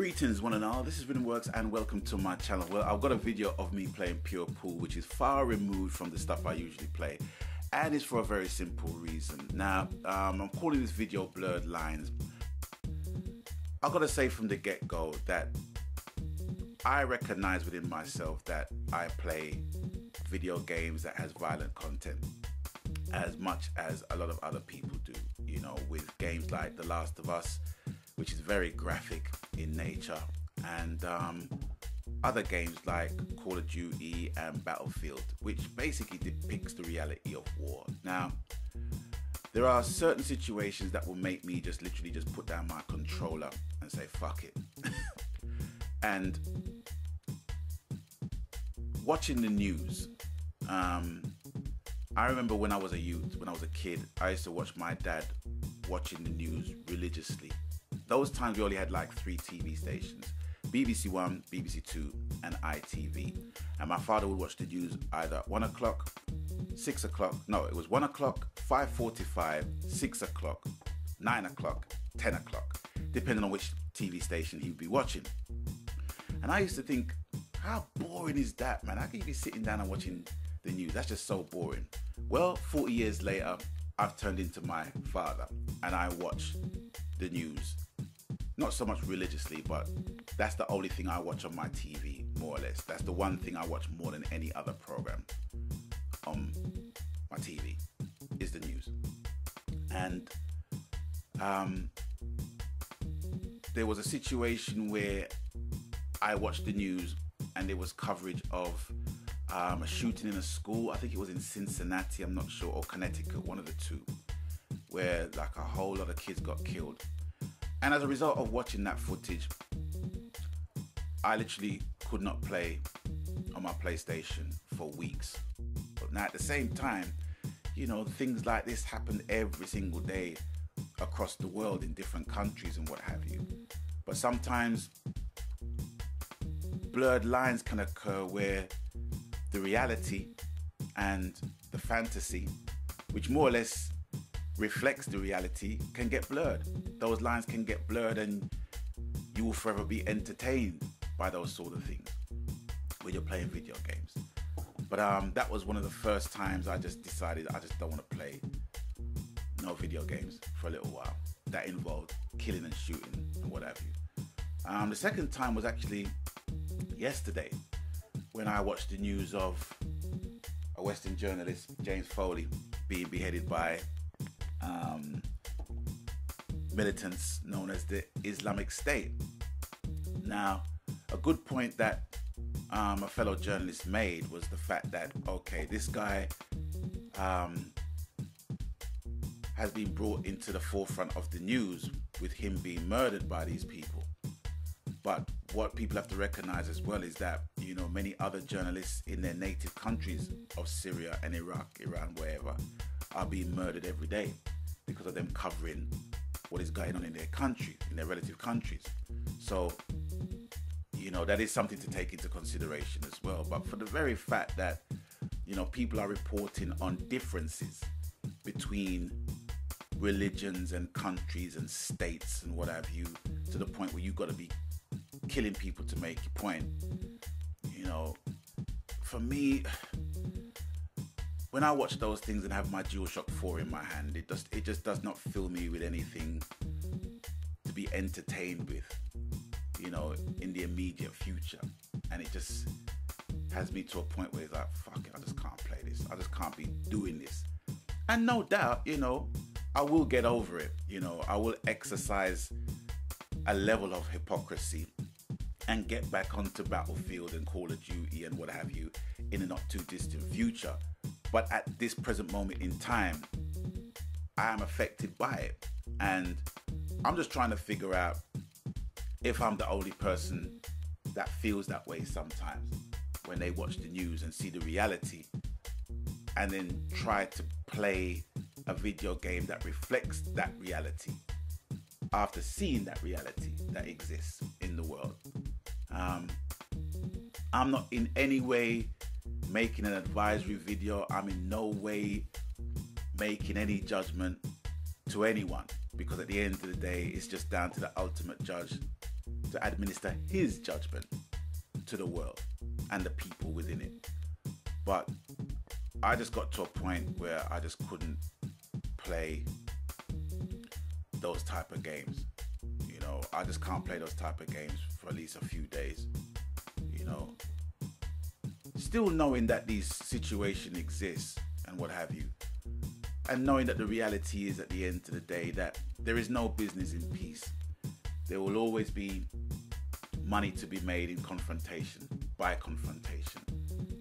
Greetings one and all, this is Rhythmworks and welcome to my channel. Well, I've got a video of me playing pure pool, which is far removed from the stuff I usually play, and it's for a very simple reason. Now, I'm calling this video Blurred Lines. I've got to say from the get-go that I recognize within myself that I play video games that has violent content as much as a lot of other people do, you know, with games like The Last of Us, which is very graphic in nature, and other games like Call of Duty and Battlefield, which basically depicts the reality of war. Now, there are certain situations that will make me just literally just put down my controller and say, fuck it. And watching the news, I remember when I was a youth, when I was a kid, I used to watch my dad watching the news religiously. Those times we only had like 3 TV stations, BBC One, BBC Two, and ITV. And my father would watch the news either 1 o'clock, 6 o'clock, no, it was 1 o'clock, 5:45, 6 o'clock, 9 o'clock, 10 o'clock, depending on which TV station he would be watching. And I used to think, how boring is that, man? How can you be sitting down and watching the news? That's just so boring. Well, 40 years later, I've turned into my father and I watch the news. Not so much religiously, but that's the only thing I watch on my TV, more or less. That's the one thing I watch more than any other program on my TV, is the news. And there was a situation where I watched the news and there was coverage of a shooting in a school. I think it was in Cincinnati, I'm not sure, or Connecticut, one of the two, where like a whole lot of kids got killed. And as a result of watching that footage, I literally could not play on my PlayStation for weeks. But now at the same time, you know, things like this happen every single day across the world in different countries and what have you. But sometimes blurred lines can occur where the reality and the fantasy, which more or less reflects the reality, can get blurred. Those lines can get blurred and you will forever be entertained by those sort of things when you're playing video games. But that was one of the first times I just decided I just don't want to play no video games for a little while that involved killing and shooting and what have you. The second time was actually yesterday when I watched the news of a Western journalist, James Foley, being beheaded by militants known as the Islamic State. Now, a good point that a fellow journalist made was the fact that, okay, this guy has been brought into the forefront of the news with him being murdered by these people. But what people have to recognize as well is that, you know, many other journalists in their native countries of Syria and Iraq, Iran, wherever, are being murdered every day because of them covering what is going on in their country, in their relative countries. So, you know, that is something to take into consideration as well. But for the very fact that, you know, people are reporting on differences between religions and countries and states and what have you, to the point where you've got to be killing people to make your point, you know, for me, when I watch those things and have my DualShock 4 in my hand, it just does not fill me with anything to be entertained with, you know, in the immediate future. And it just has me to a point where it's like, fuck it, I just can't play this. I just can't be doing this. And no doubt, you know, I will get over it. You know, I will exercise a level of hypocrisy and get back onto Battlefield and Call of Duty and what have you in a not too distant future. But at this present moment in time, I am affected by it. And I'm just trying to figure out if I'm the only person that feels that way sometimes when they watch the news and see the reality and then try to play a video game that reflects that reality after seeing that reality that exists in the world. I'm not in any way making an advisory video. I'm in no way making any judgment to anyone, because at the end of the day, it's just down to the ultimate judge to administer his judgment to the world and the people within it. But I just got to a point where I just couldn't play those type of games. You know, I just can't play those type of games for at least a few days. You know, still knowing that these situations exist and what have you, and knowing that the reality is at the end of the day that there is no business in peace. There will always be money to be made in confrontation, by confrontation.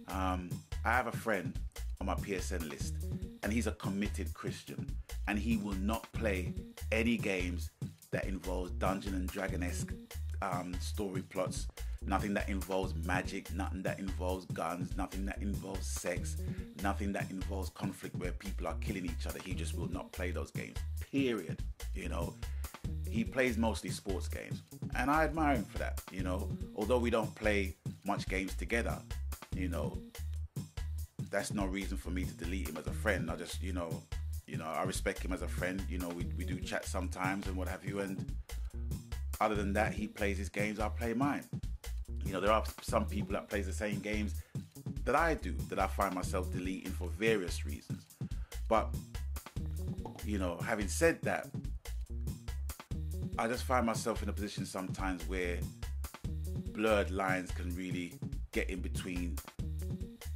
I have a friend on my PSN list, and he's a committed Christian, and he will not play any games that involves Dungeon and Dragon-esque story plots, nothing that involves magic, nothing that involves guns, nothing that involves sex, nothing that involves conflict where people are killing each other. He just will not play those games, period. You know, he plays mostly sports games, and I admire him for that. You know, although we don't play much games together, you know, that's no reason for me to delete him as a friend. I just, you know, I respect him as a friend. You know, we do chat sometimes and what have you, and other than that, he plays his games, I play mine. You know, there are some people that plays the same games that I do, that I find myself deleting for various reasons. But, you know, having said that, I just find myself in a position sometimes where blurred lines can really get in between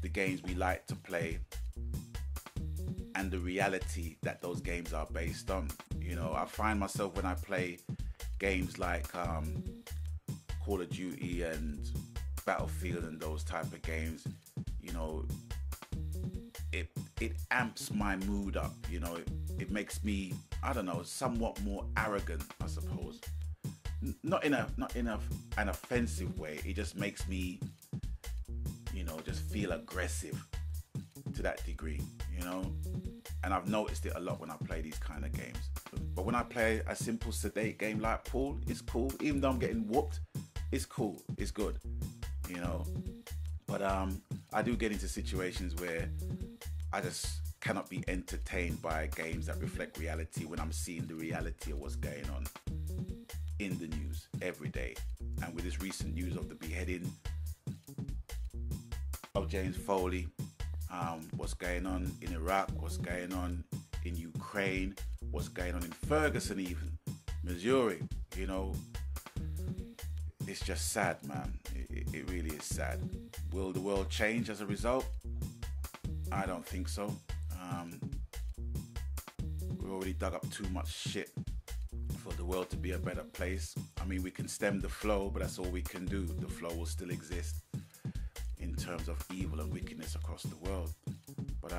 the games we like to play and the reality that those games are based on. You know, I find myself when I play games like Call of Duty and Battlefield and those type of games, you know, it amps my mood up. You know, it makes me, I don't know, somewhat more arrogant, I suppose. Not in an offensive way. It just makes me, you know, just feel aggressive to that degree, you know. And I've noticed it a lot when I play these kind of games. But when I play a simple sedate game like pool, it's cool. Even though I'm getting whooped, it's cool. It's good, you know. But I do get into situations where I just cannot be entertained by games that reflect reality when I'm seeing the reality of what's going on in the news every day. And with this recent news of the beheading of James Foley, what's going on in Iraq, what's going on in Ukraine, what's going on in Ferguson even, Missouri, you know, it's just sad, man. It really is sad. Will the world change as a result? I don't think so. We've already dug up too much shit for the world to be a better place. I mean, we can stem the flow, but that's all we can do. The flow will still exist in terms of evil and wickedness across the world. But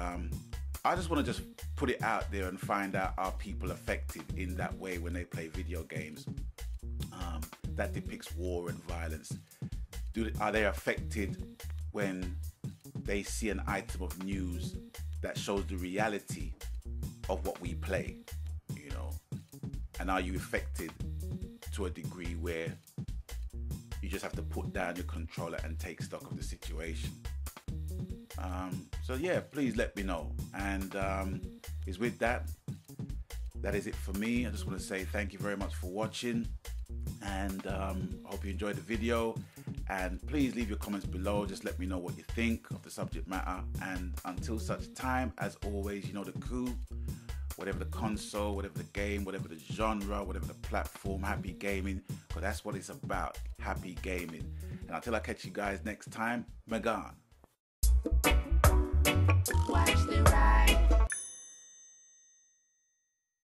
I just want to just put it out there and find out, are people affected in that way when they play video games that depicts war and violence? Are they affected when they see an item of news that shows the reality of what we play, you know? And are you affected to a degree where you just have to put down your controller and take stock of the situation? So yeah, please let me know. And is with that is it for me. I just want to say thank you very much for watching, and hope you enjoyed the video. And please leave your comments below. Just let me know what you think of the subject matter. And until such time, as always, you know the coup. Whatever the console, whatever the game, whatever the genre, whatever the platform, happy gaming, because that's what it's about, happy gaming. And until I catch you guys next time, Megan.